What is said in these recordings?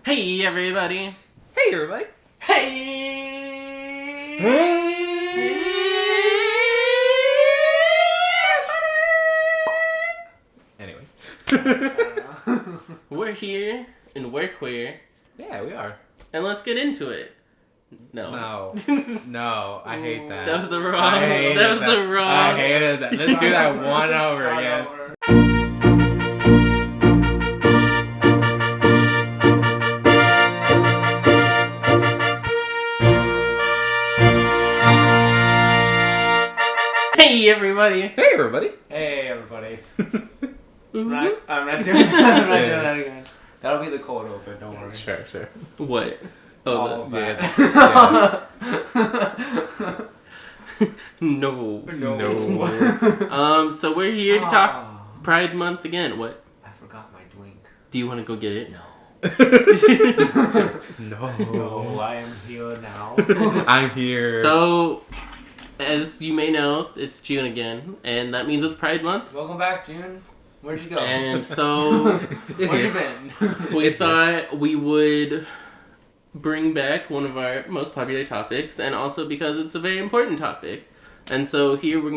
Hey everybody! Hey everybody! Hey! Anyways. We're here and we're queer, Yeah, we are. and let's get into it. No. No, I hate that. That was the wrong. I hated That was the wrong. I hated that. Let's do that one over again. Hey everybody! Hey everybody! Hey everybody. Mhm. Right? I'm not doing that again. That'll be the cold open, don't worry. Sure. What? All Oh, of Yeah. that. no. No. So we're here to talk Pride Month again. What? I forgot my drink. Do you want to go get it? No. No. No, I am here now. I'm here. So, as you may know, it's June again, and that means it's Pride Month. Welcome back, June. Where'd you go? And so Where'd you been? we thought we would bring back one of our most popular topics, and also because it's a very important topic. And so here we're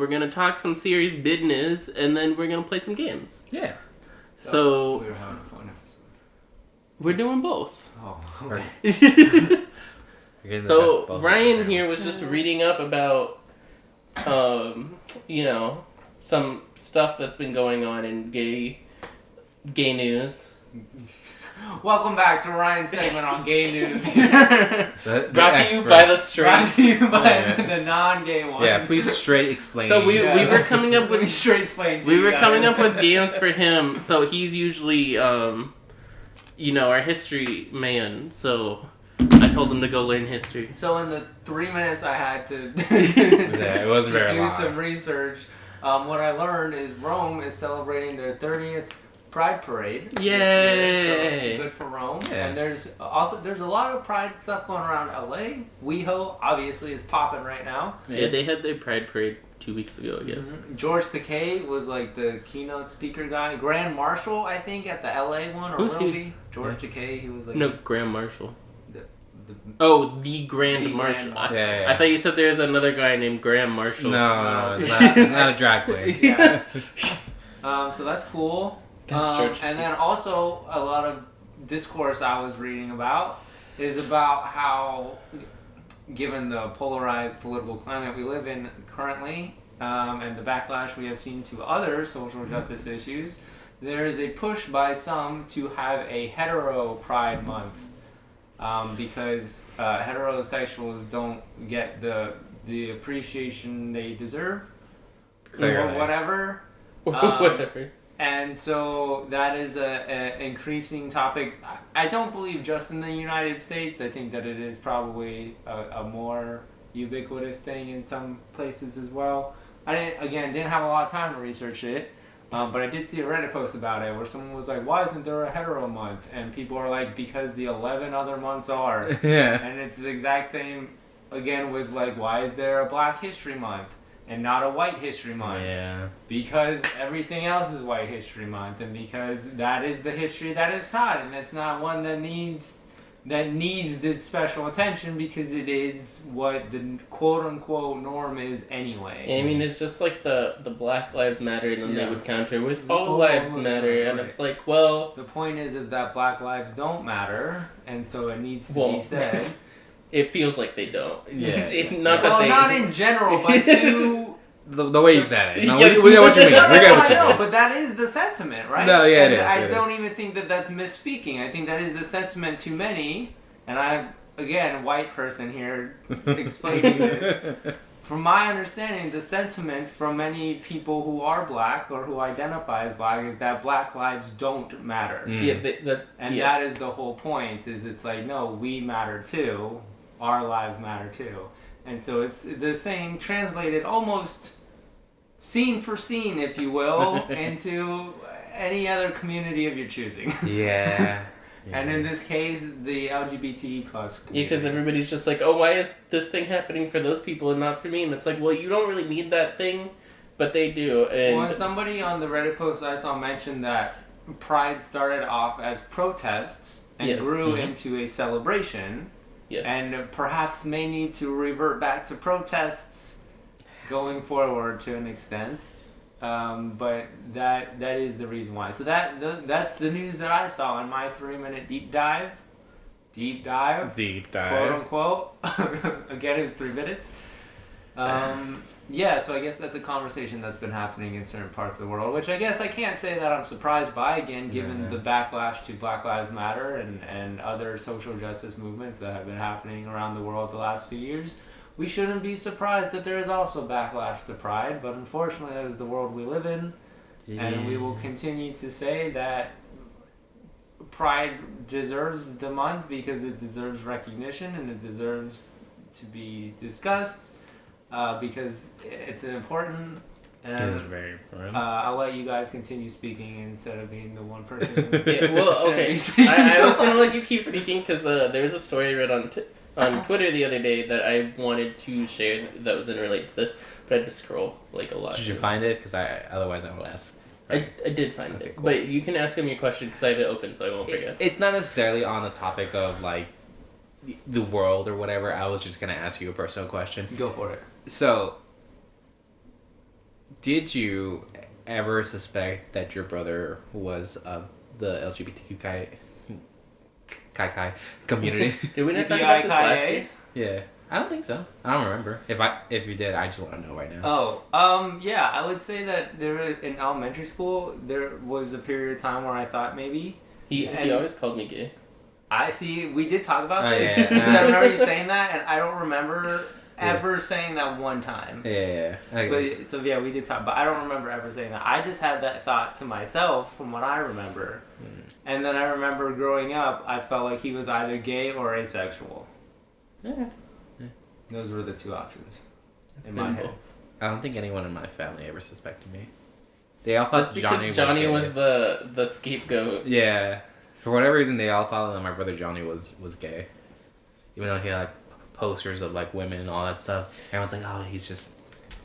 gonna talk some serious business, and then we're gonna play some games. Yeah. So we were having a fun episode. we're doing both. Oh, okay. So Ryan here was just reading up about, some stuff that's been going on in gay news. Welcome back to Ryan's segment on gay news. Brought to you by the Brought straights. to you by Yeah. the non-gay one. Yeah, please straight explain. So we were coming up Let me with straight explain to you guys. coming up with games for him. So he's usually our history man. So I told him to go learn history. So in the 3 minutes I had to, Yeah, it wasn't very do long. some research, what I learned is Rome is celebrating their 30th Pride Parade. this year, Yay! so good for Rome. Yeah. And there's a lot of Pride stuff going around LA. WeHo obviously is popping right now. Yeah, they had their Pride Parade 2 weeks ago, I guess. George Takei was like the keynote speaker guy. Grand Marshal, I think, at the LA one, or Who's will he? be. George Takei, he was like No, Grand Marshal. the Oh, the Grand The Marshal. Grand Yeah. I thought you said there was another guy named Graham Marshall. No, it's No. not a drag queen. yeah. So that's cool. That's George and then also a lot of discourse I was reading about is about how, given the polarized political climate we live in currently, and the backlash we have seen to other social justice issues, there is a push by some to have a hetero Pride Month, because heterosexuals don't get the appreciation they deserve, Clearly. or whatever. Whatever. And so that is a increasing topic. I don't believe just in the United States. I think that it is probably a more ubiquitous thing in some places as well. I didn't have a lot of time to research it, but I did see a Reddit post about it where someone was like, "Why isn't there a hetero month?" And people are like, "Because the 11 other months are." Yeah. And it's the exact same again with like, "Why is there a Black History Month and not a White History Month?" Yeah. Because everything else is White History Month, and because that is the history that is taught, and it's not one that needs this special attention because it is what the quote unquote norm is anyway. I mean, it's just like the Black Lives Matter, and then they Yeah. would counter with All All Lives lives Matter, matter, and right. it's like, well, The point is that Black lives don't matter, and so it needs to Well, be said. it feels like they don't. Yeah. Not that Well, they. not in general, but to. The way you said it. No, Yeah. we get what you mean. We No, get what I you know, mean. but that is the sentiment, right? No, yeah, it And is, I it don't even think that that's misspeaking. I think that is the sentiment to many, and I'm, again, white person here explaining this. From my understanding, the sentiment from many people who are black or who identify as black is that Black lives don't matter. Yeah, that's And yeah. that is the whole point, is it's like, no, we matter too. Our lives matter too. And so it's the same translated almost scene for scene, if you will, into any other community of your choosing. Yeah. And in this case, the LGBT plus Yeah, community. because everybody's just like, oh, why is this thing happening for those people and not for me? And it's like, well, you don't really need that thing, but they do. And Well, and somebody on the Reddit post I saw mentioned that Pride started off as protests and Yes. grew into a celebration, Yes. and perhaps may need to revert back to protests going forward to an extent. But that is the reason why. So that's the news that I saw in my 3-minute deep dive. Deep dive. Quote unquote. Again, it was 3 minutes. Yeah, so I guess that's a conversation that's been happening in certain parts of the world, which I guess I can't say that I'm surprised by, again, given the backlash to Black Lives Matter and other social justice movements that have been happening around the world the last few years. We shouldn't be surprised that there is also backlash to Pride, but unfortunately that is the world we live in, and we will continue to say that Pride deserves the month because it deserves recognition and it deserves to be discussed. Because it's important. It is very important. I'll let you guys continue speaking instead of being the one person. Yeah, well, okay. I was gonna let you keep speaking because there's a story I read on Twitter the other day that I wanted to share that was in relate to this, but I had to scroll like a lot. Did you find it? Because otherwise I will ask. I did find it, cool. but you can ask him your question because I have it open, so I won't forget. It's not necessarily on the topic of like the world or whatever. I was just gonna ask you a personal question. Go for it. So, did you ever suspect that your brother was of the LGBTQ Kai community? Did we not talk about this last year? Yeah, I don't think so. I don't remember. If you did, I just want to know right now. Yeah, I would say that in elementary school there was a period of time where I thought maybe He always called me gay. I see. We did talk about Oh, this. yeah. I remember you saying that, and I don't remember ever saying that one time. Yeah. Okay. But so yeah, we did talk, but I don't remember ever saying that. I just had that thought to myself from what I remember, and then I remember growing up, I felt like he was either gay or asexual. Yeah. Those were the two options in been my head. both. I don't think anyone in my family ever suspected me. They all thought That's because Johnny was the scapegoat. Yeah. For whatever reason, they all thought that my brother Johnny was gay. Even though he had like posters of like women and all that stuff. Everyone's like, oh, he's just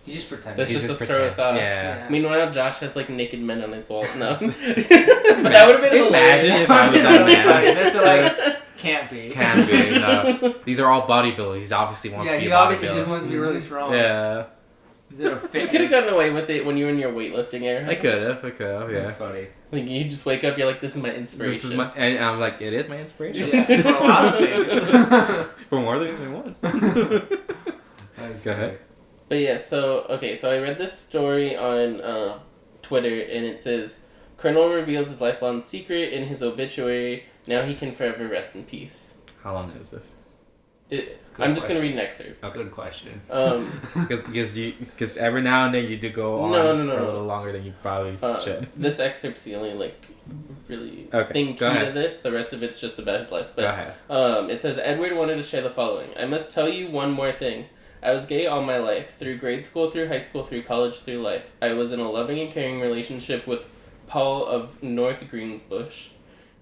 pretending. That's He's just to just throw us off. Yeah. Meanwhile, Josh has like naked men on his wall. No. But that would have been Imagine hilarious. if I was that man. They're so like, can't be. Can't be. No. These are all bodybuilders. He obviously wants to be he a obviously bodybuilder. just wants to be really strong. Yeah. Is it a You fitness? could have gotten away with it when you were in your weightlifting era. I could have, yeah. That's funny. Like you just wake up, you're like, "This is my inspiration." This is and I'm like, it is my inspiration. Yeah, for a lot of things. For more things than one. Go ahead. But yeah, so I read this story on Twitter, and it says, Colonel reveals his lifelong secret in his obituary. Now he can forever rest in peace. How long is this? I'm just going to read an excerpt. A good question. Because every now and then you do go on for a little longer than you probably should. This excerpt's the only, really Okay, thing key go ahead. to this. The rest of it's just about his life. But, Go ahead. It says, Edward wanted to share the following. I must tell you one more thing. I was gay all my life, through grade school, through high school, through college, through life. I was in a loving and caring relationship with Paul of North Greensbush.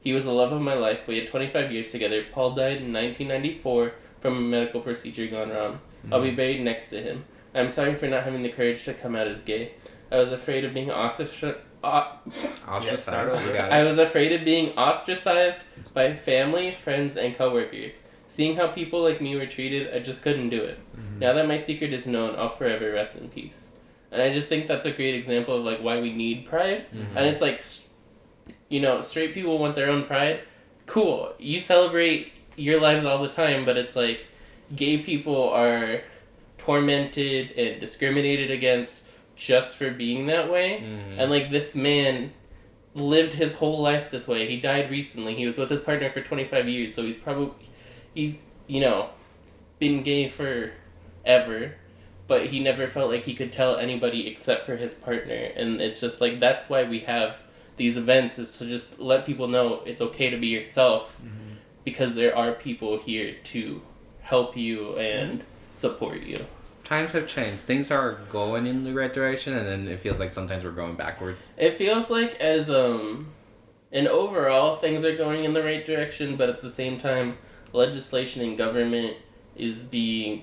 He was the love of my life. We had 25 years together. Paul died in 1994 from a medical procedure gone wrong. I'll be buried next to him. I'm sorry for not having the courage to come out as gay. I was afraid of being ostracized. Ostracized. You got it. I was afraid of being ostracized by family, friends, and coworkers. Seeing how people like me were treated, I just couldn't do it. Now that my secret is known, I'll forever rest in peace. And I just think that's a great example of why we need pride. And it's straight people want their own pride. Cool. You celebrate your lives all the time, but it's gay people are tormented and discriminated against just for being that way. And this man lived his whole life this way. He died recently. He was with his partner for 25 years, so he's been gay forever, but he never felt like he could tell anybody except for his partner. And it's just that's why we have these events, is to just let people know it's okay to be yourself, because there are people here to help you and support you. Times have changed. Things are going in the right direction, and then it feels like sometimes we're going backwards. It feels like as and overall things are going in the right direction, but at the same time legislation in government is being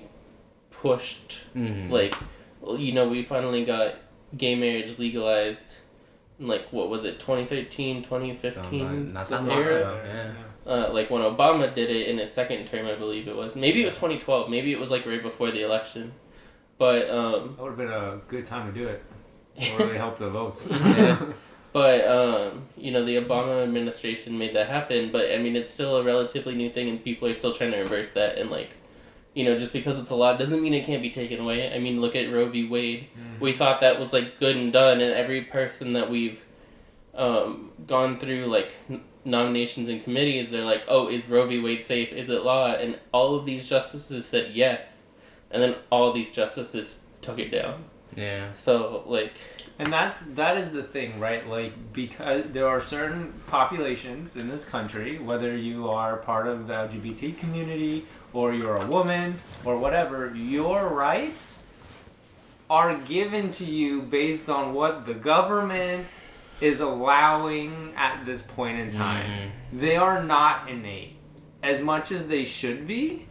pushed. We finally got gay marriage legalized like, what was it, 2013, 2015 Not that long era? ago, yeah. Like when Obama did it in his second term, I believe it was. Maybe it was 2012. Maybe it was like right before the election. But That would have been a good time to do it. It would really help the votes. yeah. But you know, the Obama administration made that happen. But I mean, it's still a relatively new thing, and people are still trying to reverse that. And like, you know, just because it's a law doesn't mean it can't be taken away. I mean, look at Roe v. Wade. Mm-hmm. We thought that was like good and done, and every person that we've gone through like nominations and committees, they're like, oh, is Roe v. Wade safe? Is it law? And all of these justices said yes. And then all these justices took it down. Yeah. So, like... And that is the thing, right? Like, because there are certain populations in this country, whether you are part of the LGBT community, or you're a woman, or whatever, your rights are given to you based on what the government is allowing at this point in time. Mm-hmm. They are not innate. As much as they should be,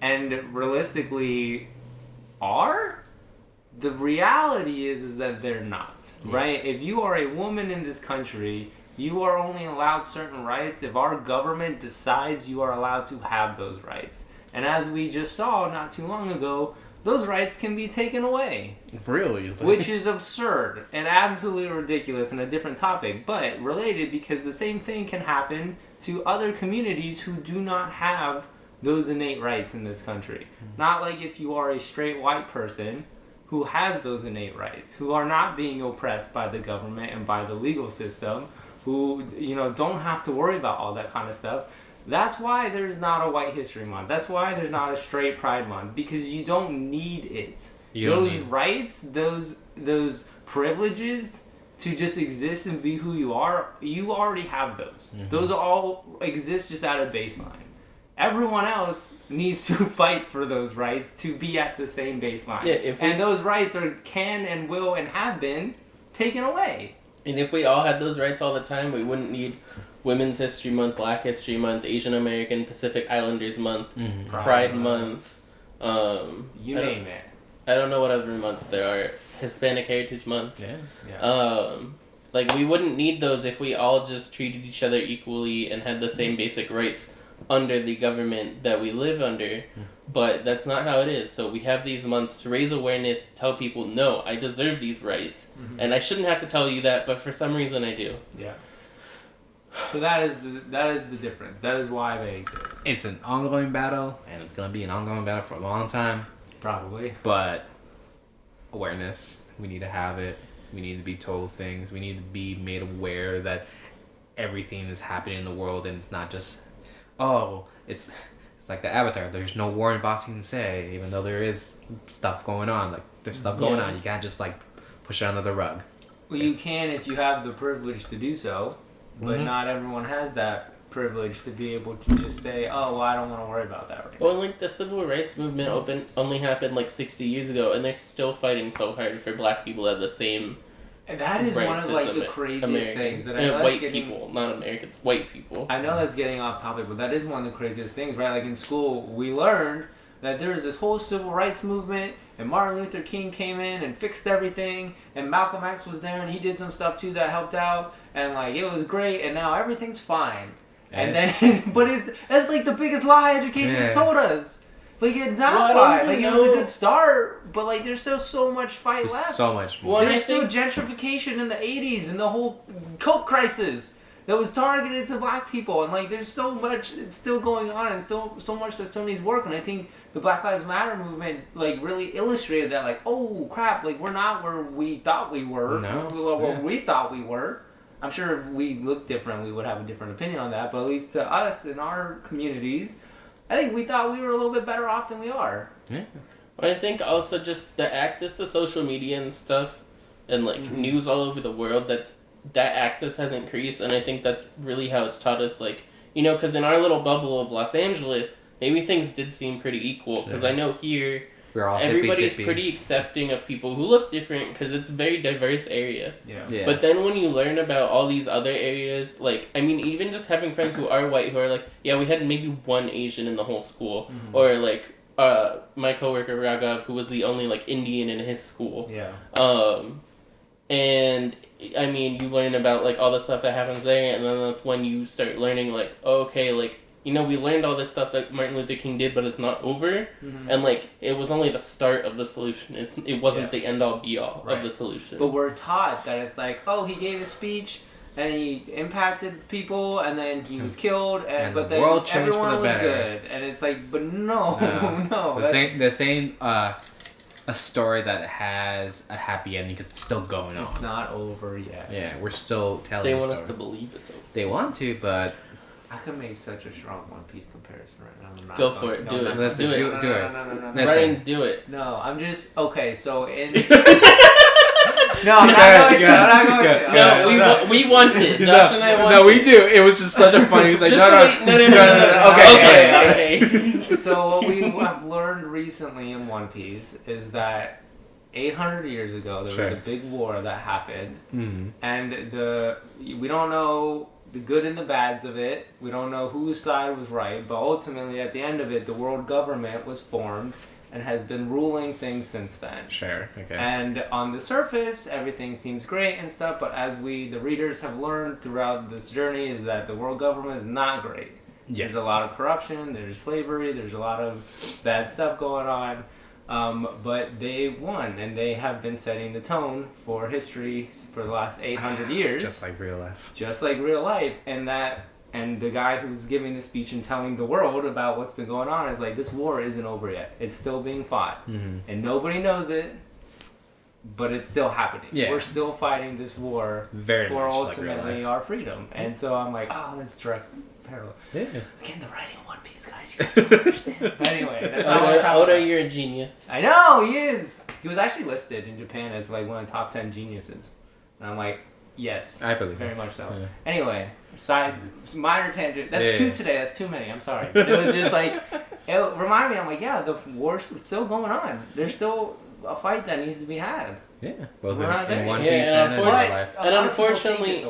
and realistically are, the reality is that they're not, right? If you are a woman in this country, you are only allowed certain rights if our government decides you are allowed to have those rights. And as we just saw not too long ago, those rights can be taken away. Really? Which is absurd and absolutely ridiculous and a different topic, but related because the same thing can happen to other communities who do not have those innate rights in this country. Not like if you are a straight white person who has those innate rights, who are not being oppressed by the government and by the legal system, who, you know, don't have to worry about all that kind of stuff. That's why there's not a White History Month. That's why there's not a Straight Pride Month, because you don't need it. Those rights, those privileges to just exist and be who you are, you already have those. Mm-hmm. Those all exist just at a baseline. Everyone else needs to fight for those rights to be at the same baseline. Yeah, and those rights can and will and have been taken away. And if we all had those rights all the time, we wouldn't need Women's History Month, Black History Month, Asian American Pacific Islanders Month, Pride Month. You name it. I don't know what other months there are. Hispanic Heritage Month. Yeah. Like, we wouldn't need those if we all just treated each other equally and had the same basic rights under the government that we live under. But that's not how it is. So we have these months to raise awareness, to tell people, no, I deserve these rights. Mm-hmm. And I shouldn't have to tell you that, but for some reason I do. Yeah. So that is the difference. That is why they exist. It's an ongoing battle, and it's going to be an ongoing battle for a long time. Probably. But awareness, we need to have it. We need to be told things. We need to be made aware that everything is happening in the world, and it's not just, oh, it's like the Avatar. There's no war in Ba Sing Se, even though there is stuff going on. Like, there's stuff going on. You can't just, like, push it under the rug. Well, you can if you have the privilege to do so, but not everyone has that privilege to be able to just say, oh, well, I don't want to worry about that right now. Well, like, the civil rights movement only happened, like, 60 years ago, and they're still fighting so hard for black people to have the same and that is one of, like, the craziest things. That I know white people, not Americans, white people. I know that's getting off topic, but that is one of the craziest things, right? Like, in school, we learned that there was this whole civil rights movement, and Martin Luther King came in and fixed everything, and Malcolm X was there, and he did some stuff, too, that helped out, and, like, it was great, and now everything's fine. And then, but that's, like, the biggest lie education has told us. Like, it's not fine. Like, it was a good start, but, like, there's still so much fight left. So much more. There's still gentrification in the 80s and the whole Coke crisis that was targeted to black people. And, like, there's so much it's still going on and still so much that still needs work. And I think the Black Lives Matter movement, like, really illustrated that, like, oh, crap, like, we're not where we thought we were. No. Where we thought we were. I'm sure if we looked different, we would have a different opinion on that. But at least to us, in our communities, I think we thought we were a little bit better off than we are. Yeah. But I think also just the access to social media and stuff, and, like, news all over the world, that access has increased, and I think that's really how it's taught us, like, you know, because in our little bubble of Los Angeles, maybe things did seem pretty equal, because I know here, we're all everybody's pretty accepting of people who look different, because it's a very diverse area. Yeah. But then when you learn about all these other areas, like, I mean, even just having friends who are white who are like, yeah, we had maybe one Asian in the whole school, or, like, my coworker Raghav, who was the only, like, Indian in his school. Yeah. And I mean, you learn about like all the stuff that happens there, and then that's when you start learning like, okay, like, you know, we learned all this stuff that Martin Luther King did, but it's not over, and like it was only the start of the solution. It wasn't the end all be all of the solution. But we're taught that it's like, oh, he gave a speech and he impacted people, and then he was killed, but then everyone was good, and it's like, but no. The same a story that has a happy ending because it's still going on. It's not over yet. Yeah, we're still telling. They want us to believe it's over. They want to, but I could make such a strong One Piece comparison right now. Go for it. Do it. Listen, do it. No. Ryan, do it. No, I'm just okay. So in. No, I'm not going to. No, we want it. Josh and I want it. No, we do. It was just such a funny. He's like, no. Okay. So what we have learned recently in One Piece is that 800 years ago there was a big war that happened, and we don't know the good and the bads of it. We don't know whose side was right, but ultimately at the end of it, the world government was formed and has been ruling things since then. Sure, okay. And on the surface, everything seems great and stuff, but as we, the readers, have learned throughout this journey is that the world government is not great. Yeah. There's a lot of corruption, there's slavery, there's a lot of bad stuff going on, but they won, and they have been setting the tone for history for the last 800 years. Just like real life. Just like real life, and the guy who's giving the speech and telling the world about what's been going on is like, this war isn't over yet. It's still being fought. And nobody knows it, but it's still happening. Yeah. We're still fighting this war for ultimately our freedom. And so I'm like, oh, that's direct parallel. Yeah. Again, the writing One Piece, guys. You guys don't understand. But anyway, that's Oda, you're a genius. I know, he is. He was actually listed in Japan as like one of the top 10 geniuses. And I'm like, yes. I believe very much so. Yeah. Anyway, minor tangent. That's two today. That's too many. I'm sorry. But it was just like, it reminded me, I'm like, yeah, the war's still going on. There's still a fight that needs to be had. Yeah. Both in One Piece and in real life. And unfortunately,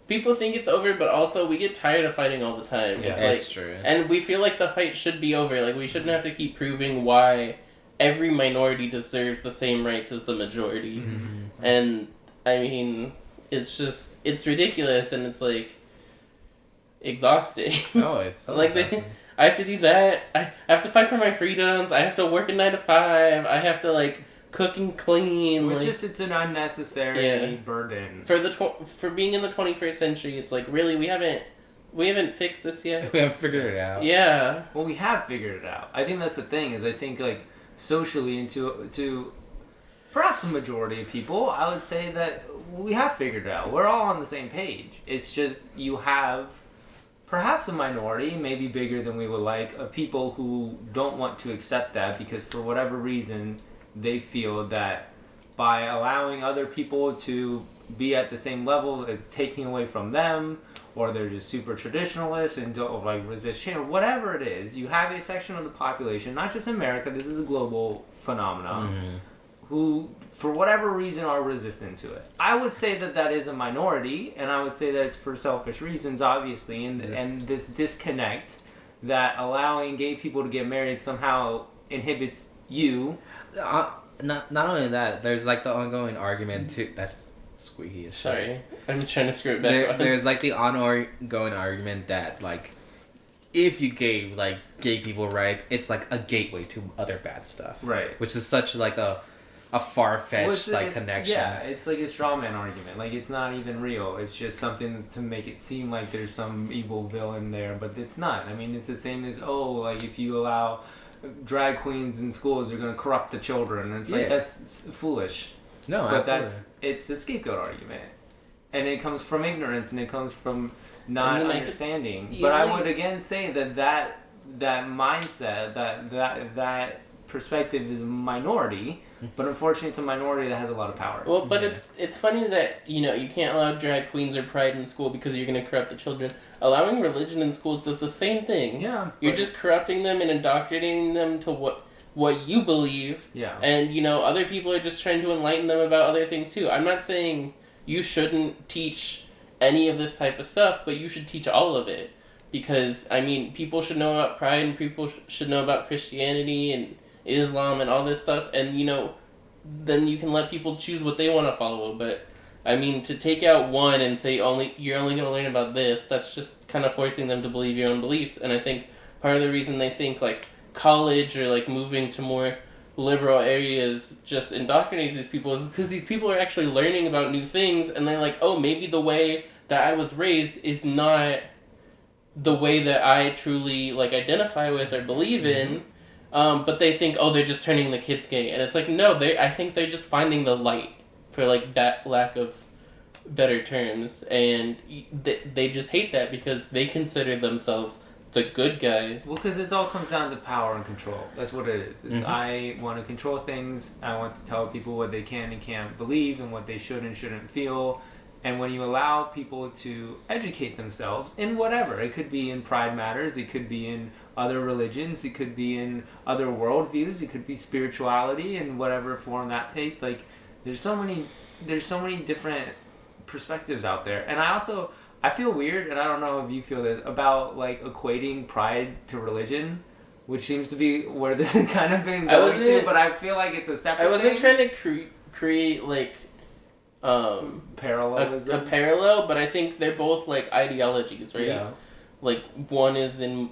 people think it's over, but also we get tired of fighting all the time. Yeah, that's true. And we feel like the fight should be over. Like, we shouldn't have to keep proving why every minority deserves the same rights as the majority. And, I mean, it's ridiculous, and it's, like, exhausting. Oh, it's so like, I have to do that. I have to fight for my freedoms. I have to work a 9 to 5. I have to, like, cook and clean. It's an unnecessary burden. For being in the 21st century, it's like, really, we haven't fixed this yet. We haven't figured it out. Yeah. Well, we have figured it out. I think that's the thing, is I think, like, socially and to perhaps a majority of people, I would say that we have figured it out. We're all on the same page. It's just you have perhaps a minority, maybe bigger than we would like, of people who don't want to accept that because for whatever reason they feel that by allowing other people to be at the same level, it's taking away from them, or they're just super traditionalists and don't like resist change, or whatever it is. You have a section of the population, not just in America, this is a global phenomenon, who for whatever reason are resistant to it. I would say that is a minority, and I would say that it's for selfish reasons, obviously, and this disconnect that allowing gay people to get married somehow inhibits you. Not only that, there's like the ongoing argument too. That's squeaky. Sorry, I'm trying to screw it back. There's like the ongoing argument that like if you gave like gay people rights, it's like a gateway to other bad stuff. Right. Which is such like a far-fetched like connection. Yeah, it's like a straw man argument. Like it's not even real. It's just something to make it seem like there's some evil villain there, but it's not. I mean, it's the same as like if you allow drag queens in schools, they're going to corrupt the children. And it's like that's foolish. No, but absolutely. it's a scapegoat argument, and it comes from ignorance and it comes from not understanding. But I would again say that mindset, that perspective is a minority. But unfortunately, it's a minority that has a lot of power. Well, but it's funny that, you can't allow drag queens or pride in school because you're going to corrupt the children. Allowing religion in schools does the same thing. Yeah. You're just corrupting them and indoctrinating them to what you believe. Yeah. And, other people are just trying to enlighten them about other things, too. I'm not saying you shouldn't teach any of this type of stuff, but you should teach all of it. Because, people should know about pride and people should know about Christianity and Islam and all this stuff, and then you can let people choose what they want to follow. But I mean, to take out one and say you're only going to learn about this, that's just kind of forcing them to believe your own beliefs. And I think part of the reason they think like college or like moving to more liberal areas just indoctrinates these people is because these people are actually learning about new things, and they're like, oh, maybe the way that I was raised is not the way that I truly like identify with or believe in. But they think, oh, they're just turning the kids gay, and it's like, no, I think they're just finding the light, for like that lack of better terms, and they just hate that because they consider themselves the good guys. Well, because it all comes down to power and control. That's what it is. It's I want to control things. I want to tell people what they can and can't believe and what they should and shouldn't feel. And when you allow people to educate themselves in whatever, it could be in pride matters, it could be in other religions, it could be in other worldviews, it could be spirituality in whatever form that takes. Like, there's so many different perspectives out there. And I feel weird, and I don't know if you feel this, about like equating pride to religion, which seems to be where this has kind of been going to, but I feel like it's a separate I wasn't thing. trying to create like parallelism. a parallel, but I think they're both like ideologies, right? Yeah. Like one is in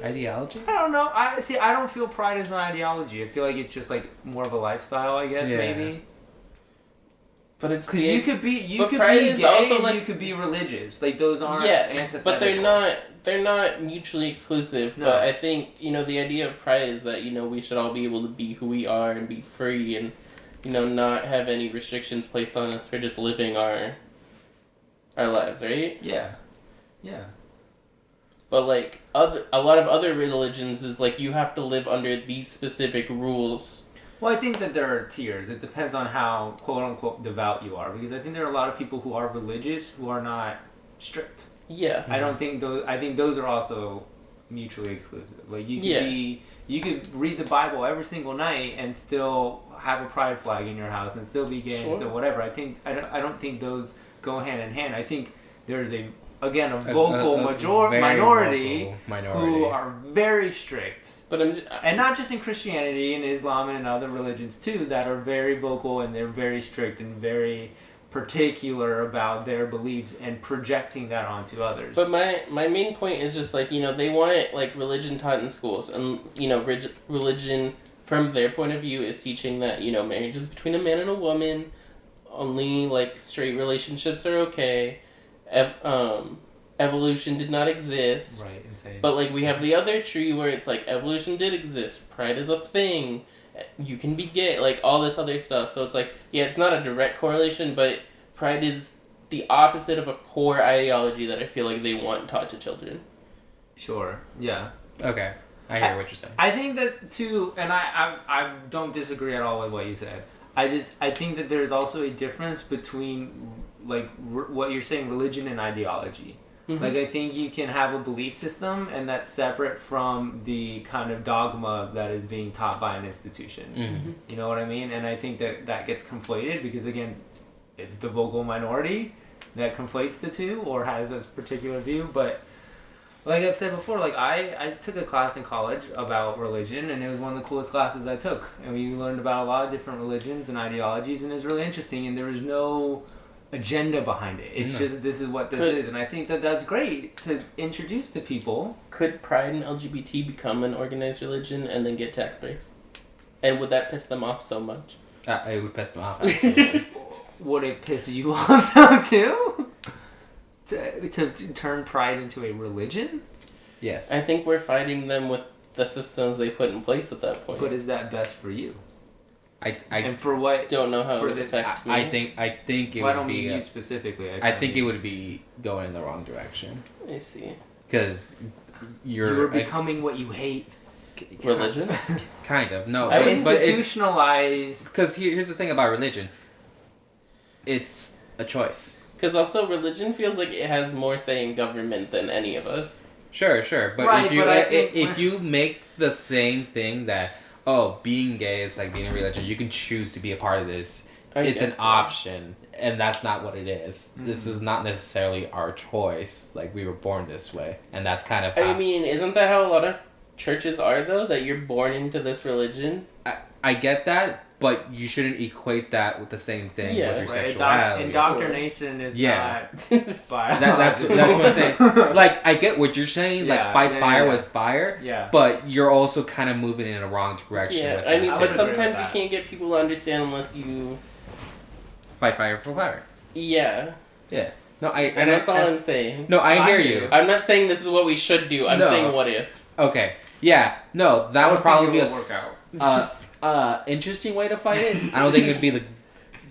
Ideology? I don't know. I don't feel pride as an ideology. I feel like it's just like more of a lifestyle, I guess, maybe. But it's because you could be gay also and like, you could be religious. Like those aren't antithetical. But they're not mutually exclusive. No. But I think the idea of pride is that we should all be able to be who we are and be free and not have any restrictions placed on us for just living our lives, right? Yeah. Yeah. But like a lot of other religions is like you have to live under these specific rules. Well, I think that there are tiers. It depends on how quote unquote devout you are, because I think there are a lot of people who are religious who are not strict. Yeah. I don't think those. I think those are also mutually exclusive. Like you could read the Bible every single night and still have a pride flag in your house and still be gay and so whatever. I don't think those go hand in hand. I think there's a vocal minority who are very strict. But and not just in Christianity and Islam and in other religions too, that are very vocal and they're very strict and very particular about their beliefs and projecting that onto others. But my main point is just like, they want like religion taught in schools, and religion from their point of view is teaching that marriage is between a man and a woman, only like straight relationships are okay. Evolution did not exist. Right, insane. But like we have the other tree where it's like evolution did exist, pride is a thing, you can be gay, like all this other stuff. So it's like, it's not a direct correlation, but pride is the opposite of a core ideology that I feel like they want taught to children. Sure. Yeah. Okay. I hear what you're saying. I think that too, and I don't disagree at all with what you said. I think that there's also a difference between like what you're saying, religion and ideology. Mm-hmm. Like I think you can have a belief system and that's separate from the kind of dogma that is being taught by an institution. Mm-hmm. You know what I mean? And I think that gets conflated because again, it's the vocal minority that conflates the two or has this particular view. But like I've said before, like I took a class in college about religion, and it was one of the coolest classes I took. And we learned about a lot of different religions and ideologies, and it was really interesting. And there was no agenda behind it. It's just, this is what this is. And I think that that's great to introduce to people. Could pride and LGBT become an organized religion and then get tax breaks? And would that piss them off so much? It would piss them off. Would it piss you off though too? To turn pride into a religion? Yes. I think we're fighting them with the systems they put in place at that point. But is that best for you? And for what? Don't know how it would affect me. I think it well, would I don't be. mean you specifically. I think it would be going in the wrong direction. I see. Because you're becoming what you hate. Religion? Kind of. No. But institutionalized. Because here's the thing about religion. It's a choice. Because also religion feels like it has more say in government than any of us. Sure. But right, if you make the same thing that, being gay is like being a religion, you can choose to be a part of this. It's an option, and that's not what it is. Mm-hmm. This is not necessarily our choice. Like, we were born this way, and that's kind of how... I mean, isn't that how a lot of churches are, though? That you're born into this religion? I get that, but you shouldn't equate that with the same thing Yeah, with your Right, sexuality. indoctrination is Yeah. not That's what I'm saying. Like, I get what you're saying, like, Yeah, fight yeah, fire yeah. with fire, Yeah. but you're also kind of moving in a wrong direction. Yeah, with I mean, that, but too. sometimes you that. can't get people to understand unless you. Fight fire for fire. Yeah, Yeah. No, and that's all I'm saying. No, I hear hear you. I'm not saying this is what we should do. I'm No. saying what if. Okay. Yeah. No, that would probably be a work out. interesting way to fight it. I don't think it'd be the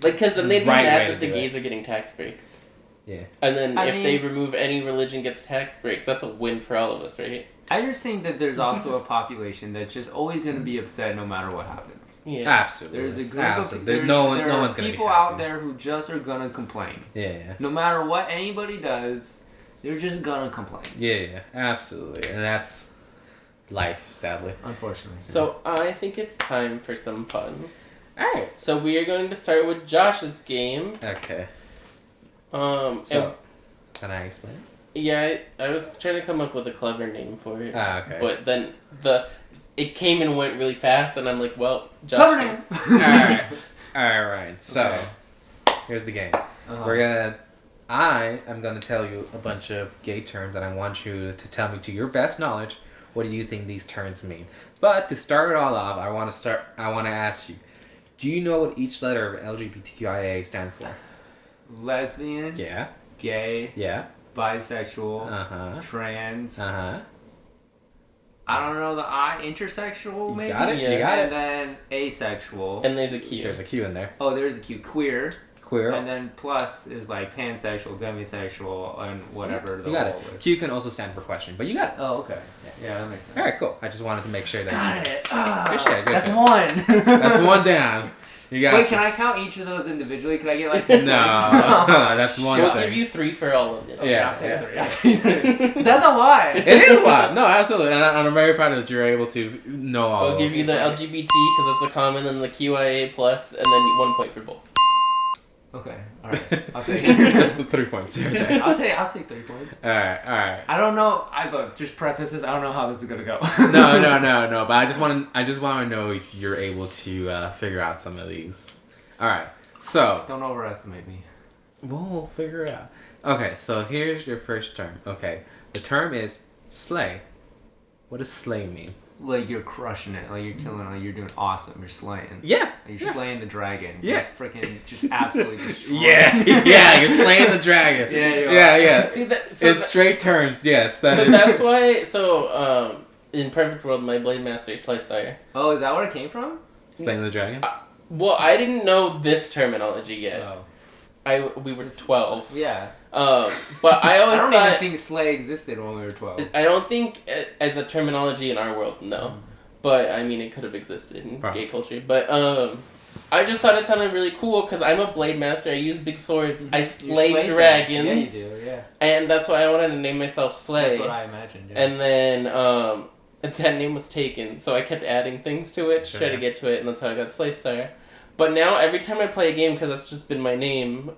Like, because then they'd be Right way mad to that the do it. gays are getting tax breaks. Yeah. And then I if mean- they remove any religion gets tax breaks, that's a win for all of us, right? I just think that there's also a population that's just always going to be upset no matter what happens. Yeah. Absolutely. There's a group Absolutely. of There's no there one's are gonna be people happy. out there who just are gonna complain. Yeah. No matter what anybody does, they're just gonna complain. Yeah. Absolutely. And that's life, sadly. Unfortunately. So I think it's time for some fun. Alright. So we are going to start with Josh's game. Okay. So So, can I explain? yeah, I was trying to come up with a clever name for it, Okay. but then it came and went really fast, and I'm like, well, Josh. Cover name. Alright. Alright. So, Okay. here's the game. Uh-huh. I am gonna tell you a bunch of gay terms, and I want you to tell me to your best knowledge, what do you think these terms mean? But to start it all off, I want to ask you, do you know what each letter of LGBTQIA stand for? Lesbian, Yeah. gay, Yeah. bisexual, Uh-huh. trans. Uh-huh. I don't know the I, intersexual You maybe. got it? Yeah. You got And it? then asexual. And there's a Q. There's a Q in there. Oh, there's a Q. Queer. Queer. And then plus is like pansexual, demisexual, and whatever the You got it. whole is. Q can also stand for question, but you got it. Oh, okay. Yeah, that makes sense. Alright, cool. I just wanted to make sure that Got it. Ah, Good shit, good that's shit. one. That's one down. You got Wait, it. can I count each of those individually? Can I get like No, 10 points? that's one We'll thing. give you 3 for all of it. Yeah. I'll take three. I'll take three. That's a lot. It is a lot. No, absolutely. And I'm very proud that you're able to know all We'll of give those. you the LGBT because that's the common, and the QIA plus, and then 1 point for both. Okay, alright. I'll take it. Just the 3 points. Okay. I'll take 3 points. Alright. I don't know. Look, just preface this. I don't know how this is gonna go. No. But I just want to know if you're able to figure out some of these. Alright. So Don't overestimate me. we'll figure it out. Okay. So here's your first term. Okay. The term is slay. What does slay mean? Like you're crushing it. Like you're killing it. Like you're doing awesome. You're slaying. Yeah. Like you're slaying the dragon. Yeah. You're freaking just absolutely destroying. Yeah. You're slaying the dragon. Yeah, you are. Yeah. See that? It's straight terms. Yes. That So is. that's why. So in Perfect World, my Blade Master is Slice Dyer. Oh, is that where it came from? Slaying the dragon. Well, I didn't know this terminology yet. Oh. We were 12. Yeah. But I always I don't thought. even think slay existed when we were 12. I don't think as a terminology in our world, no. But I mean, it could have existed in Probably. gay culture. But I just thought it sounded really cool because I'm a blade master. I use big swords. I You slay slay dragons. things. Yeah, you do. Yeah. And that's why I wanted to name myself Slay. That's what I imagined. Yeah. And then that name was taken, so I kept adding things to it to try to Sure. get to it, and that's how I got Slay Star. But now every time I play a game, because that's just been my name,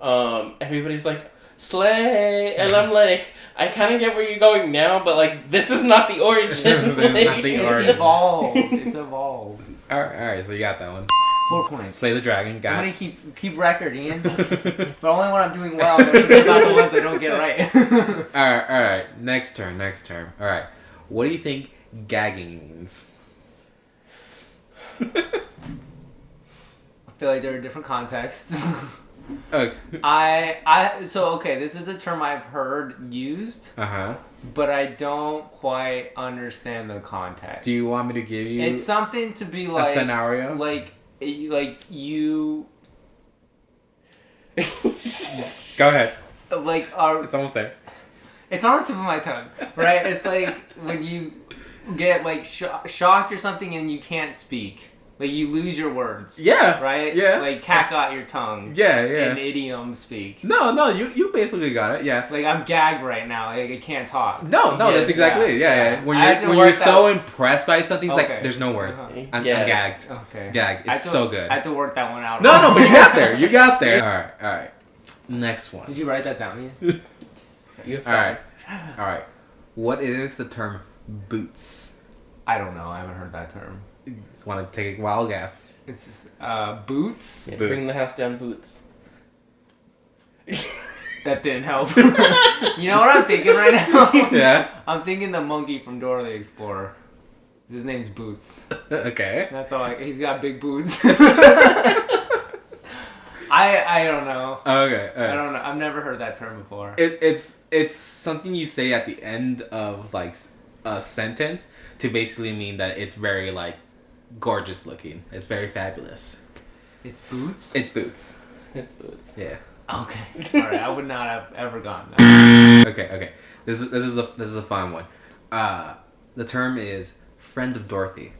everybody's like, Slay! And I'm like, I kind of get where you're going now, but like, this is not the origin. This is not the it's origin. evolved. It's evolved. Alright, so you got that one. 4 points. Slay the dragon, got Somebody keep record, Ian. But only when I'm doing well. There's about the ones I don't get right. Alright. Next term. Alright. What do you think gagging means? I feel like there are different contexts. Okay. Okay, this is a term I've heard used, Uh-huh. but I don't quite understand the context. Do you want me to give you It's something to be a like scenario? like you Go ahead. like are It's almost there. it's on the tip of my tongue, right? It's like when you get like shocked or something and you can't speak. Like you lose your words. Yeah. Right? Yeah. Like cat got your tongue. Yeah. In idiom speak. No, you basically got it. Yeah. Like I'm gagged right now. Like I can't talk. No, that's exactly it. Yeah. When I had to you're work so that- impressed by something, it's Okay. like there's no words. Uh-huh. I'm Gagged. gagged. Okay. Gagged. I It's had to- so good. I had to work that one out. No, but you got there. You got there. All right. Next one. Did you write that down? Ian? You're All right. What is the term boots? I don't know. I haven't heard that term. Want to take a wild guess? It's just boots. Yeah, Boots. bring the house down, boots. That didn't help. You know what I'm thinking right now? Yeah. I'm thinking the monkey from Dora the Explorer. His name's Boots. Okay. That's all. He's got big boots. I don't know. Okay. I don't know. I've never heard that term before. It's something you say at the end of like a sentence to basically mean that it's very like gorgeous looking. It's very fabulous. It's boots. It's boots. It's boots. Yeah. Okay. All right. I would not have ever gotten that. Okay. This is a fun one. The term is friend of Dorothy.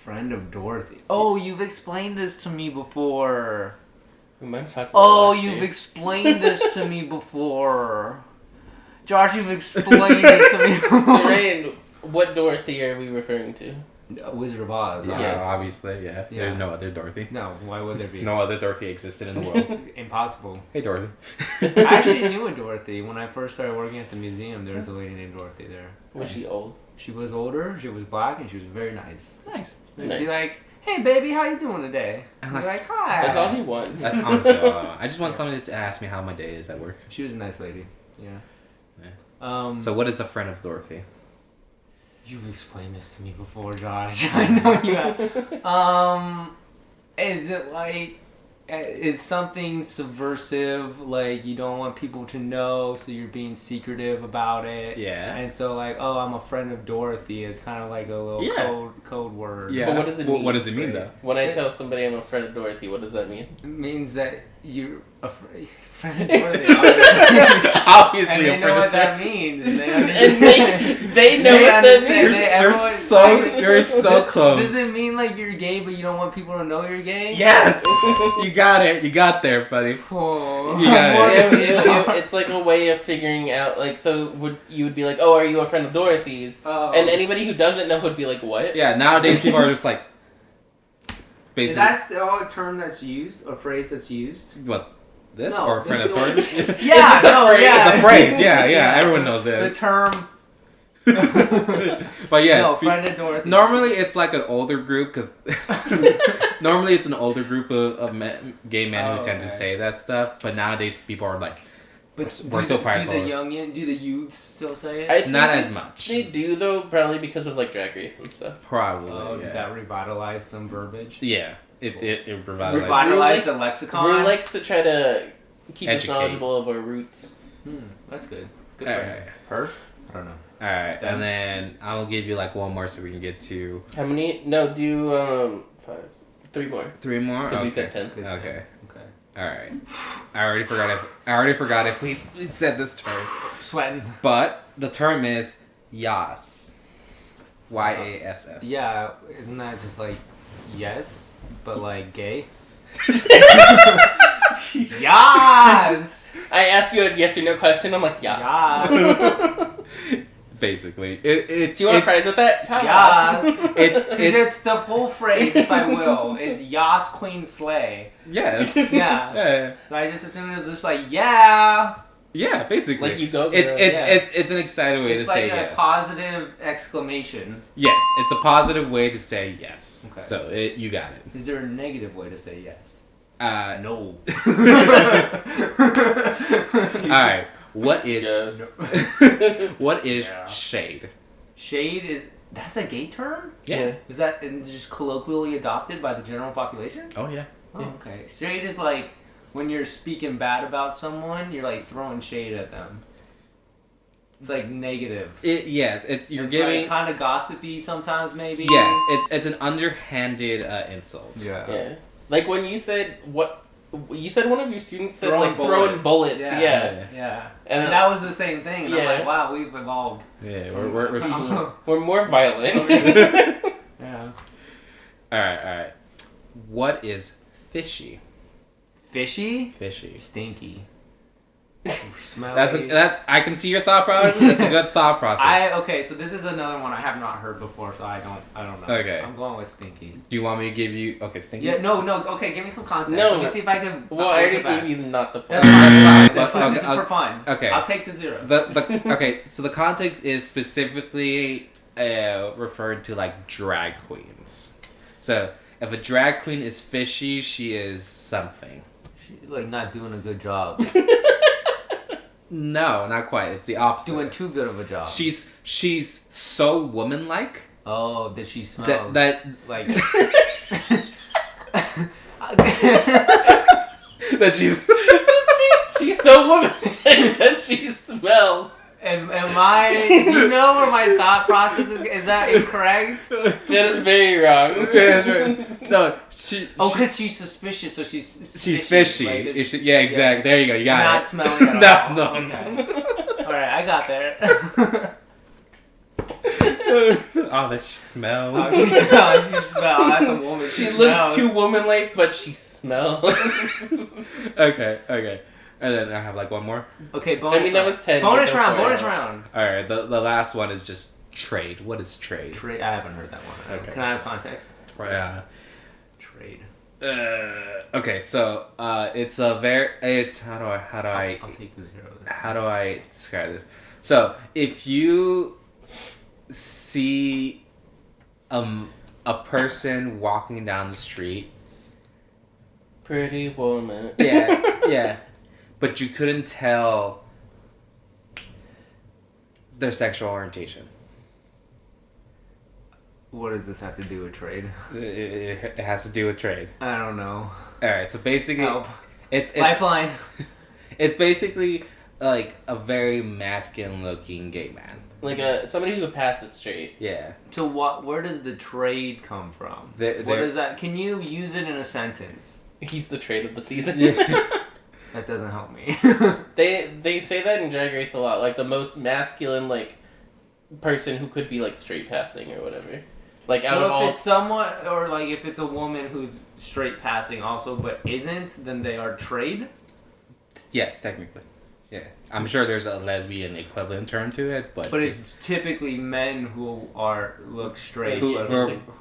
Friend of Dorothy. Oh, you've explained this to me before. We might talk about Oh, last you've year. explained this to me before. Josh, you've explained it to me before. So, Ryan, what Dorothy are we referring to? Wizard of Oz. Yeah, Yes. obviously, yeah. Yeah. There's no other Dorothy. No, why would there be? No other Dorothy existed in the world. Impossible. Hey, Dorothy. I actually knew a Dorothy. When I first started working at the museum, there was a lady named Dorothy there. Was she old? She was older, she was black, and she was very nice. Nice. She'd Nice. be like, "Hey, baby, how you doing today?" I'd be like, "Hi." That's all he wants. That's honestly all. I just want somebody to ask me how my day is at work. She was a nice lady. Yeah. Yeah. So what is a friend of Dorothy? You've explained this to me before, Josh. I know you have. Is it like, it's something subversive, like you don't want people to know, so you're being secretive about it. Yeah. And so like, oh, I'm a friend of Dorothy is kind of like a little Yeah. code word. Yeah. But what does it mean? What does it mean though? When I tell somebody I'm a friend of Dorothy, what does that mean? It means that you're a friend of Dorothy. Obviously, And they a know friend what of that Dorothy. means. And they And understand. they know They what that understand. means. You're so close. Does it mean like you're gay, but you don't want people to know you're gay? Yes, you got it. You got there, buddy. Oh. You got Yeah, it's like a way of figuring out, like, so you would be like, oh, are you a friend of Dorothy's? Oh. And anybody who doesn't know would be like, what? Yeah. Nowadays, people are just like, Is basically, that still a term that's used, a phrase that's used? what this No, or a this friend of is the Dorothy? Yeah, It's a no, phrase. yeah. It's a phrase. Yeah. Everyone knows The this. term. But yes, No, friend of Dorothy. normally it's like an older group because normally it's an older group of gay men who tend to Okay. say that stuff. But nowadays, people are like, But we're so prideful. Do the youths still say it? I think not they- as much. They do, though, probably because of, like, Drag Race and stuff. Probably. Oh, yeah. that revitalized some verbiage. Yeah. It revitalized. Revitalized Rue the lexicon. Rue likes to try to keep us Educate. knowledgeable of our roots. That's good. Good All for right. her. I don't know. All right, Them. and then I'll give you like one more so we can get to How many? No, do, 3 more. 3 more. Because Okay. we said 10. Good Okay. Okay. All right. I already forgot if we said this term, Sweating. but the term is yas. YASS. Yeah, isn't that just like yes, but like gay? Yes. I ask you a yes or no question, I'm like, yeah. Yes. Basically, it's. Do you want it's, fries with that? Yes. It's It's the full phrase, if I will, is Yas Queen Slay. yes. Yeah. Yeah. So I just assumed it was just like, yeah. Yeah. Basically, Like you go, It's girl. it's an excited way It's to like say a yes. positive exclamation. Yes, it's a positive way to say yes. Okay. So you got it. Is there a negative way to say yes? No. No. All right. What is Yes. what is Yeah. shade? Shade is that's a gay term? Yeah. Is that just colloquially adopted by the general population? Oh yeah. Oh, Yeah. okay. Shade is like when you're speaking bad about someone, you're like throwing shade at them. It's like negative. Yes, it's you're It's giving. like kind of gossipy sometimes, maybe. Yes, it's an underhanded insult. Yeah. Like when you said what you said one of your students said Throwing like throwing bullets. Yeah. Yeah. Yeah. And And that was the same thing. And I'm Yeah. like, wow, we've evolved. Yeah, we're We're more violent. Yeah. all right. What is fishy? Fishy? Fishy. Stinky. Smelly. That's I can see your thought process. It's a good thought process. Okay, so this is another one I have not heard before, so I don't know. Okay. I'm going with stinky. Do you want me to give you stinky? Yeah, no, okay, give me some context. No, Let me see if I can. Well, I already gave you not the point. That's fine. That's That's fine. fine. This Okay, is for fun. okay. I'll take the 0. The okay, so the context is specifically referred to like drag queens. So if a drag queen is fishy, she is something. She, like, not doing a good job. No, not quite. It's the opposite. Doing too good of a job. She's so woman-like. Oh, that she smells. That like. that she's She's so woman that she smells. Am I? Do you know where my thought process is? Is that incorrect? That is very wrong. Yeah, that's right. No, because she's suspicious, so she's fishy. Like, Yeah, exactly. There you go. You got not it. smelling at all. No. Okay. All right, I got there. Oh, that she smells. Oh, she smells. She smells. That's a woman. She smells. looks too woman-like, but she smells. Okay. And then I have like one more. Okay, bonus. I mean, that was 10. Bonus round. Before. Bonus round. All right, the last one is just trade. What is trade? Trade. I haven't heard that one. Okay. Can I have context? Yeah. Trade. Okay, so it's a it's how do I I'll take the zero. how do I describe this? So if you see a person walking down the street, Pretty woman. yeah, but you couldn't tell their sexual orientation. What does this have to do with trade? It has to do with trade. I don't know. All right, so basically, Help. it's Lifeline. It's basically like a very masculine looking gay man. Like somebody who could pass as straight. Yeah. So what? Where does the trade come from? What is that? Can you use it in a sentence? He's the trade of the season. That doesn't help me. They say that in Drag Race a lot. Like the most masculine like person who could be like straight passing or whatever. Like out of So all. if it's somewhat, or like if it's a woman who's straight passing also, but isn't, then they are trade. Yes, technically. Yeah. I'm sure there's a lesbian equivalent term to it, but it's typically men who look straight. who but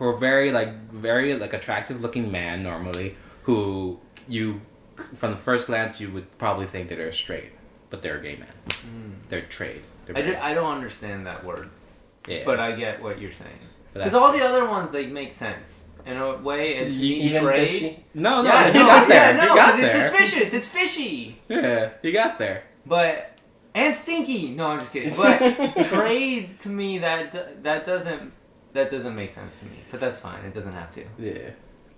are very attractive looking man normally, who you from the first glance you would probably think that they're straight, but they're a gay man. They're trade. I don't understand that word. Yeah. But I get what you're saying. But Because all the other ones, they make sense. In a way, it's even trade. fishy? No, Yeah, you got there. Yeah, You got it's there. suspicious. It's fishy. Yeah, you got there. But and stinky. No, I'm just kidding. But trade to me that doesn't make sense to me. But that's fine. It doesn't have to. Yeah.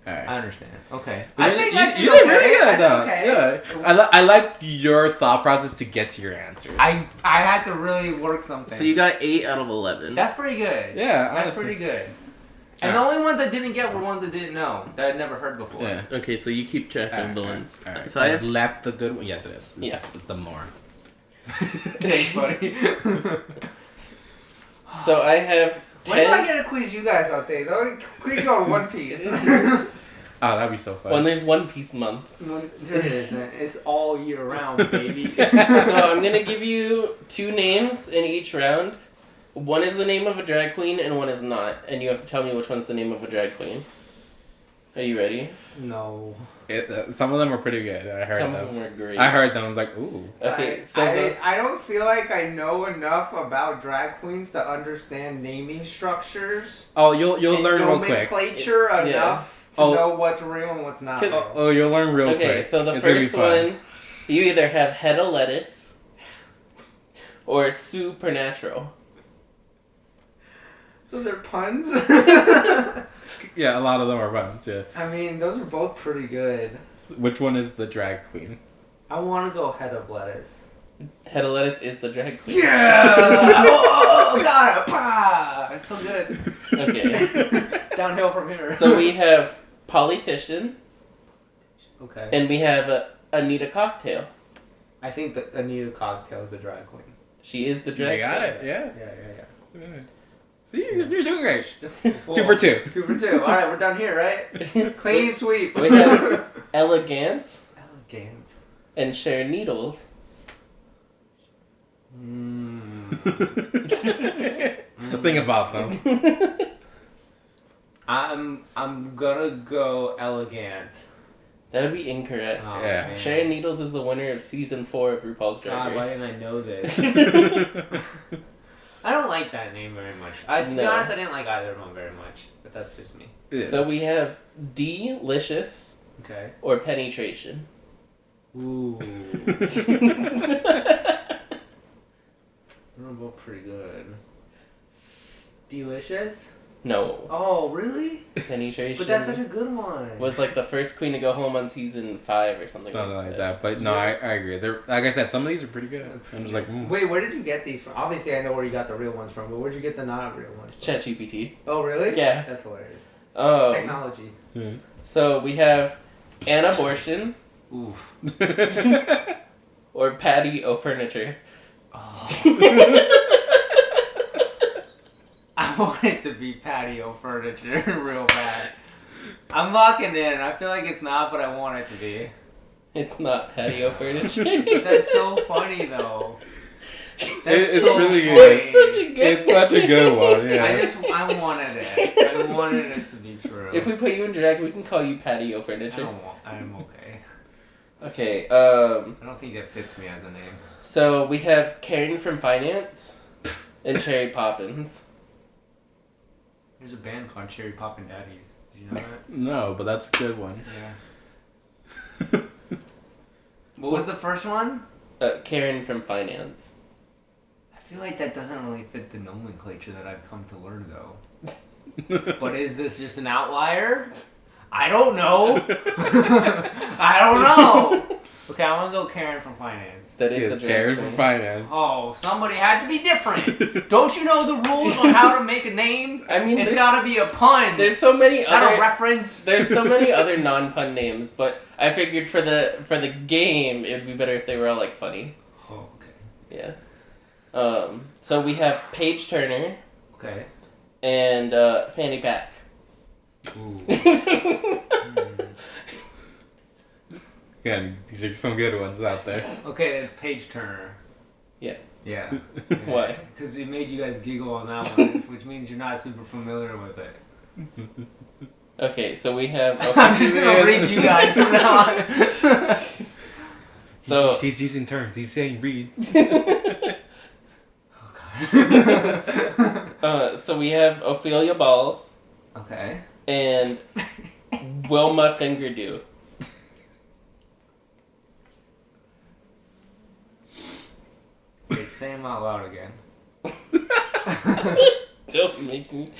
All right. I understand. Okay. You I did think really good though. okay. Yeah. I like your thought process to get to your answers. I had to really work something. So you got 8 out of 11. That's pretty good. Yeah, That's honestly. pretty good. And the only ones I didn't get were ones I didn't know that I'd never heard before. Yeah. Okay, so you keep track of the ones. All right. So I have left the good one. Yes, it is. Yeah. The more. Thanks, buddy. So I have 10. When do I get to quiz you guys on things? I'll quiz you on One Piece. Oh, that'd be so fun. When there's One Piece month. There it isn't. It's all year round, baby. So I'm gonna give you 2 names in each round. One is the name of a drag queen and one is not, and you have to tell me which one's the name of a drag queen. Are you ready? No. Some of them were pretty good. I heard Some them. of them are great. I heard them. I was like, ooh. Okay, so I don't feel like I know enough about drag queens to understand naming structures. Oh, you'll learn real quick. Nomenclature enough to know what's real and what's not real. Oh, you'll learn real quick. Okay, so the It's gonna be first fun. one, you either have head of lettuce or supernatural. So they're puns? Yeah, a lot of them are puns. Yeah. I mean, those are both pretty good. Which one is the drag queen? I want to go head of lettuce. Head of lettuce is the drag queen. Yeah! Oh, got it! Pah! It's so good. Okay. Downhill from here. So we have politician Okay. and we have Anita Cocktail. I think that Anita Cocktail is the drag queen. She is the drag You got queen. it. Yeah. Yeah. See, you're doing great. Cool. 2 for 2. 2 for 2. All right, we're done here, right? Clean sweep. We have Elegant Elegant. and Share Needles. Think about them. I'm gonna go elegant. That would be incorrect. Oh, Yeah. man. Sharon Needles is the winner of season 4 of RuPaul's Drag God, why Race. didn't I know this? I don't like that name very much. To be No. honest, I didn't like either of them very much. But that's just me. Yeah. So we have delicious Okay. or penetration. Ooh. They're both pretty good. Delicious? No. Oh, really? Penetration. But that's such a good one. was like the first queen to go home on season 5 or something Something like that. But no, I agree. They're, like I said, some of these are pretty good. I'm just like, Wait, where did you get these from? Obviously, I know where you got the real ones from, but where'd you get the not real ones from? ChatGPT. Oh, really? Yeah. That's hilarious. Technology. So we have an abortion. Oof. Or patio furniture. Oh. I want it to be patio furniture real bad. I'm locking in. I feel like it's not, but I want it to be. It's not patio furniture. That's so funny, though. That's it's so really funny. good. It's such a good one. Yeah. I wanted it. I wanted it to be true. If we put you in drag, we can call you patio furniture. I'm okay. Okay, I don't think that fits me as a name. so we have Karen from Finance and Cherry Poppins. There's a band called Cherry Poppin' Daddies. Did you know that? No, but that's a good one. Yeah. What was the first one? Karen from Finance. I feel like that doesn't really fit the nomenclature that I've come to learn, though. But is this just an outlier? I don't know. I don't know. Okay, I'm gonna go Karen from Finance. That is Yes, the Karen drag from queen. Finance. Oh, somebody had to be different. Don't you know the rules on how to make a name? I mean, It's there's- gotta be a pun. There's so many not a other reference. there's so many other non-pun names, but I figured for the game it'd be better if they were all like funny. Oh, okay. Yeah. So we have Paige Turner Okay. and Fanny Pack. Ooh. Yeah, these are some good ones out there. Okay, that's Paige Turner. Yeah. Yeah. Why? Because it made you guys giggle on that one, which means you're not super familiar with it. Okay, so we have. I'm just gonna read you guys from now on. So- he's using terms. He's saying read. Oh god. So we have Ophelia Balls Okay. and Wilma Fingerdew. Wait, say them out loud again. Don't make me.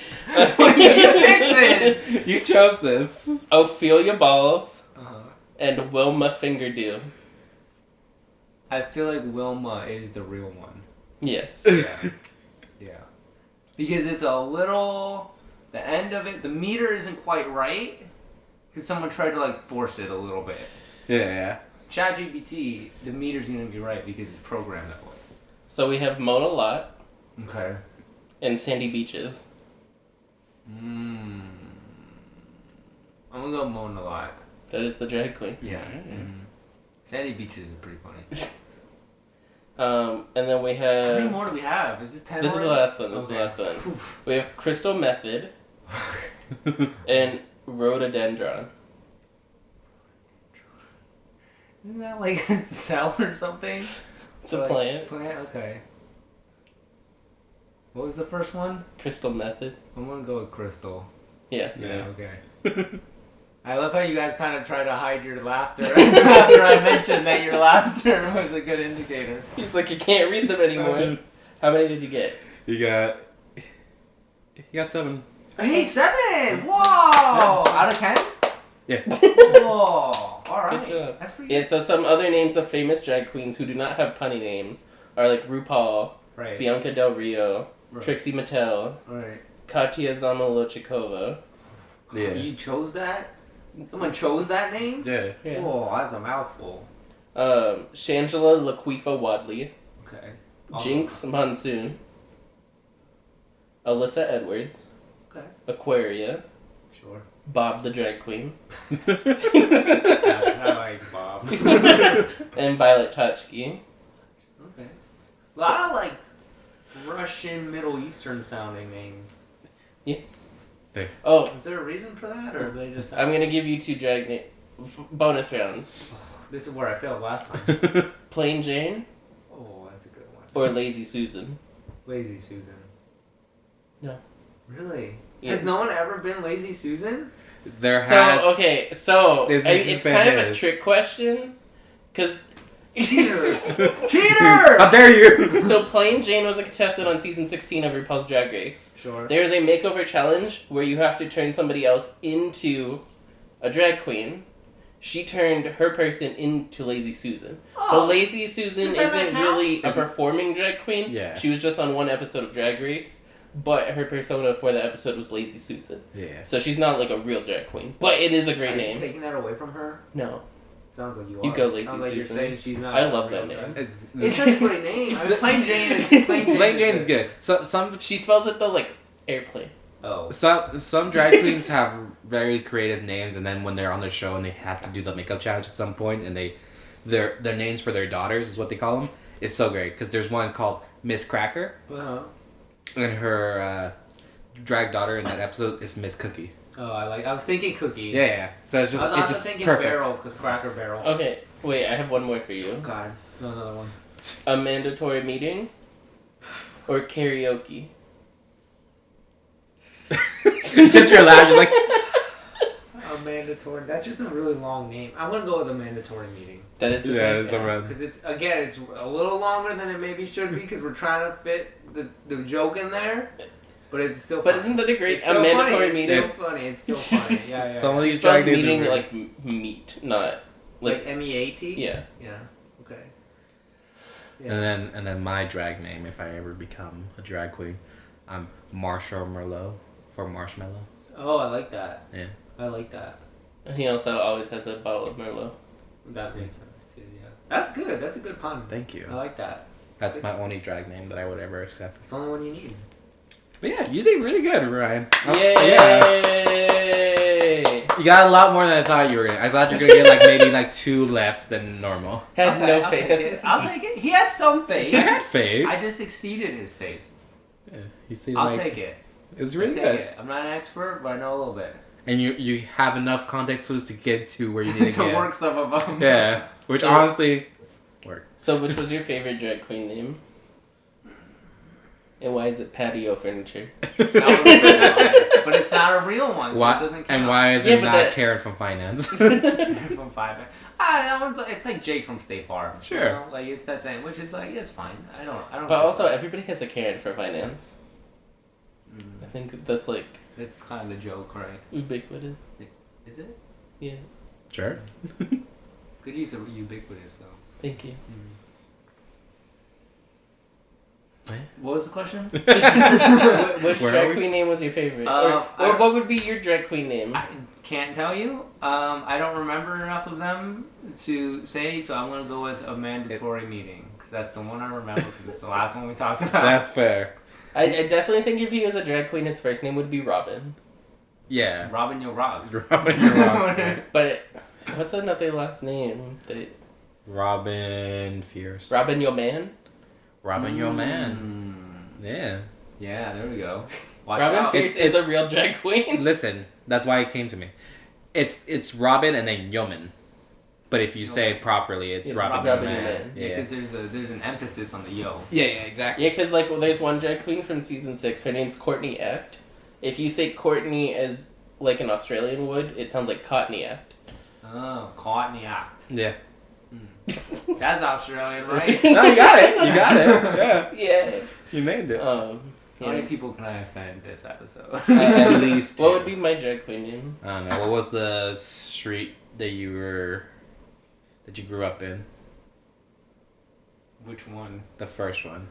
When you pick this? You chose this. Ophelia Balls Uh-huh. and Wilma Fingerdew. I feel like Wilma is the real one. Yes. Yeah. Yeah. Because it's a little... The end of it, the meter isn't quite right. Because someone tried to, like, force it a little bit. Yeah. ChatGPT, the meter's gonna be right because it's programmed that way. So we have Mona Lott Okay. and Sandy Beaches. I'm gonna go Mona Lott. That is the drag queen. Yeah. Sandy Beaches is pretty funny. And then we How many have. more do we have? Is this 10 This is the already? last one. This is the Okay. last one. Whew. We have Crystal Method and Rhododendron. Isn't that like a cell or something? It's a Like, plant. Plant? Okay. What was the first one? Crystal Method. I'm gonna go with Crystal. Yeah. Yeah. Okay. I love how you guys kind of try to hide your laughter after I mentioned that your laughter was a good indicator. He's like, you can't read them anymore. How many did you get? You got 7. Hey, 7! Whoa! Out of 10? Yeah. Whoa! Alright. Good job. That's pretty Yeah, good. so some other names of famous drag queens who do not have punny names are like RuPaul, Right. Bianca Del Rio, Right. Trixie Mattel, Right. Katya Zamolochikova. Yeah. You chose that? Someone chose that name? Yeah. Yeah. Whoa, that's a mouthful. Shangela Laquifa Wadley, Okay. Jinx Monsoon, Alyssa Edwards, Okay. Aquaria, Sure. Bob the Drag Queen, I like Bob. and Violet Chachki. Okay. A lot of like Russian, Middle Eastern sounding names. Oh, Is there a reason for that, or they just? I'm gonna give you 2 drag bonus round. This is where I failed last time. Plain Jane Oh, that's a good one. or Lazy Susan. Lazy Susan. Really? Yeah. Has no one ever been Lazy Susan? There has. So This it's has kind been of a his. trick question, because Cheater! Cheater! How dare you? so Plain Jane was a contestant on season 16 of RuPaul's Drag Race. Sure. There's a makeover challenge where you have to turn somebody else into a drag queen. She turned her person into Lazy Susan. So Lazy Susan Does that isn't count? really a performing drag queen. Yeah. She was just on one episode of Drag Race, but her persona for the episode was Lazy Susan. Yeah. So she's not like a real drag queen, but it is a great Are you name. taking that away from her? No. Sounds like you You are. go, Lazy Sounds like Susan. you're saying she's not. I a love real that name. drag- It's such a great name. I mean, Plain Jane is Plain Jane's good. Some She spells it though like airplane. Oh. some drag queens have very creative names, and then when they're on the show and they have to do the makeup challenge at some point, and their names for their daughters is what they call them. It's so great because there's one called Miss Cracker, and her drag daughter in that episode is Miss Cookie. Oh, I was thinking Cookie. Yeah. So it's just I was also just thinking perfect. Barrel because Cracker Barrel. Okay, wait, I have one more for you. Oh God, no, another one. A mandatory meeting or karaoke? It's just your laugh. You're like, A mandatory. That's just a really long name. I'm gonna go with a mandatory meeting That is the yeah, drag it's the name. run. because it's a little longer than it maybe should be because we're trying to fit the joke in there, but it's still. But funny. isn't that a great It's still mandatory funny. meeting? It's still funny. It's still funny. Yeah. Some of She these spells drag names are meeting weird. like meat, not Like like MEAT. yeah. Yeah. Okay. And then my drag name, if I ever become a drag queen, I'm Marshall Merlot for Marshmallow. Oh, I like that. Yeah. I like that. And he also always has a bottle of Merlot. That makes sense too. Yeah. That's good. That's a good pun. Thank you. I like that. That's my only drag name that I would ever accept. It's the only one you need. But yeah, you did really good, Ryan. Yay! You got a lot more than I thought you were gonna. I thought you were gonna get like maybe like 2 less than normal. Had Okay, no I'll faith. take it. I'll take it. He had some faith. I had faith. I just exceeded his faith. Yeah, you see, I'll take it. It's I'll really take good. it. I'm not an expert, but I know a little bit. And you have enough context clues to get to where you need to to get. work some of them. Yeah, which Yeah. honestly, work. So, which was your favorite drag queen name? And why is it patio furniture? That was a good one. But it's not a real one, so Why, it doesn't count. and why is Yeah, it but not that- Karen from finance? From Five. That one's it's like Jake from State Farm. Sure. You know? Like it's that thing, which is like it's fine. I don't. But also, everybody has a Karen for finance. I think that's like It's kind of the joke, right? ubiquitous. Is it? Yeah, Sure. Good use of ubiquitous though. thank you. What was the question? Which Where are drag we? queen name was your favorite? I- or what would be your drag queen name? I can't tell you. I don't remember enough of them to say, so I'm gonna go with a mandatory meeting because that's the one I remember because it's the last one we talked about. That's fair. I definitely think if he was a drag queen, his first name would be Robin. Yeah. Robin Yo Rocks. Robin, you're wrong. But what's another last name? Robin Fierce. Robin Yo Man? Robin, your man. Yeah. Yeah, there we go. Watch Robin out. Fierce is a real drag queen. Listen, that's why it came to me. It's Robin and then Yeoman. But if you say it properly, it's Yeah, Robin, Robin your your man. man. Yeah, because there's an emphasis on the yo. Yeah, exactly. Yeah, because like there's one drag queen from season 6. Her name's Courtney Act. If you say Courtney as like an Australian would, it sounds like Courtney Act. Oh, caught in the act. Yeah. That's Australian, right? No, you got it. You got it. Yeah. Yeah. You named it. How yeah. many people can I offend this episode? At least. What would be my drag queen name? I don't know. What was the street that you grew up in? Which one? The first one.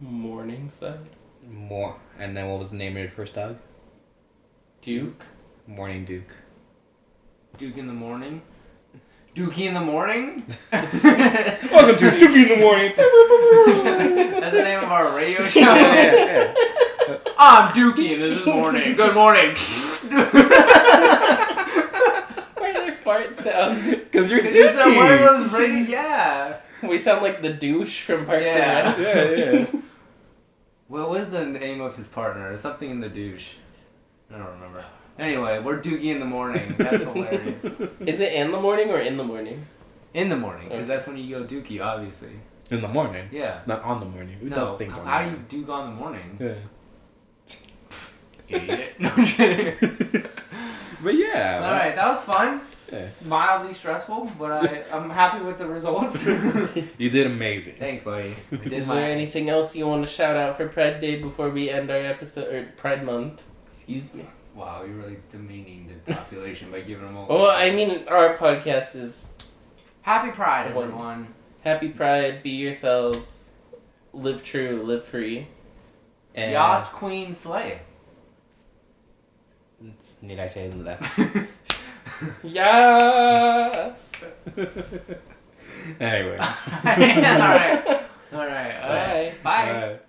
Morningside? More. And then what was the name of your first dog? Duke? Morning Duke. Duke in the morning? Dookie in the morning? Welcome to Dookie in the morning. That's the name of our radio show. yeah. I'm Dookie and this is morning. Good morning. Why are there fart sounds? Because you're It's one of Dookie. those radio, yeah. We sound like the douche from Parks Yeah. and Rec. Yeah. What was the name of his partner? Something in the douche. I don't remember. Anyway, we're Dookie in the morning. That's hilarious. Is it in the morning or in the morning? In the morning, because that's when you go Dookie, obviously. In the morning. Yeah. Not on the morning. Who No, does things on the how do morning? you Duke on the morning? Yeah. Idiot. No, I'm kidding. But yeah. All right, that was fun. Yes. Mildly stressful, but I'm happy with the results. You did amazing. Thanks, buddy. I did Is my- there anything else you want to shout out for Pride Day before we end our episode, or Pride Month? Excuse me. Wow, you're really demeaning the population by giving them all. Well, I mean, our podcast is Happy Pride, everyone. Happy Pride, be yourselves, live true, live free. And Yas Queen Slay. need I say that? Yes! Anyway. All right. Bye. Bye. Bye.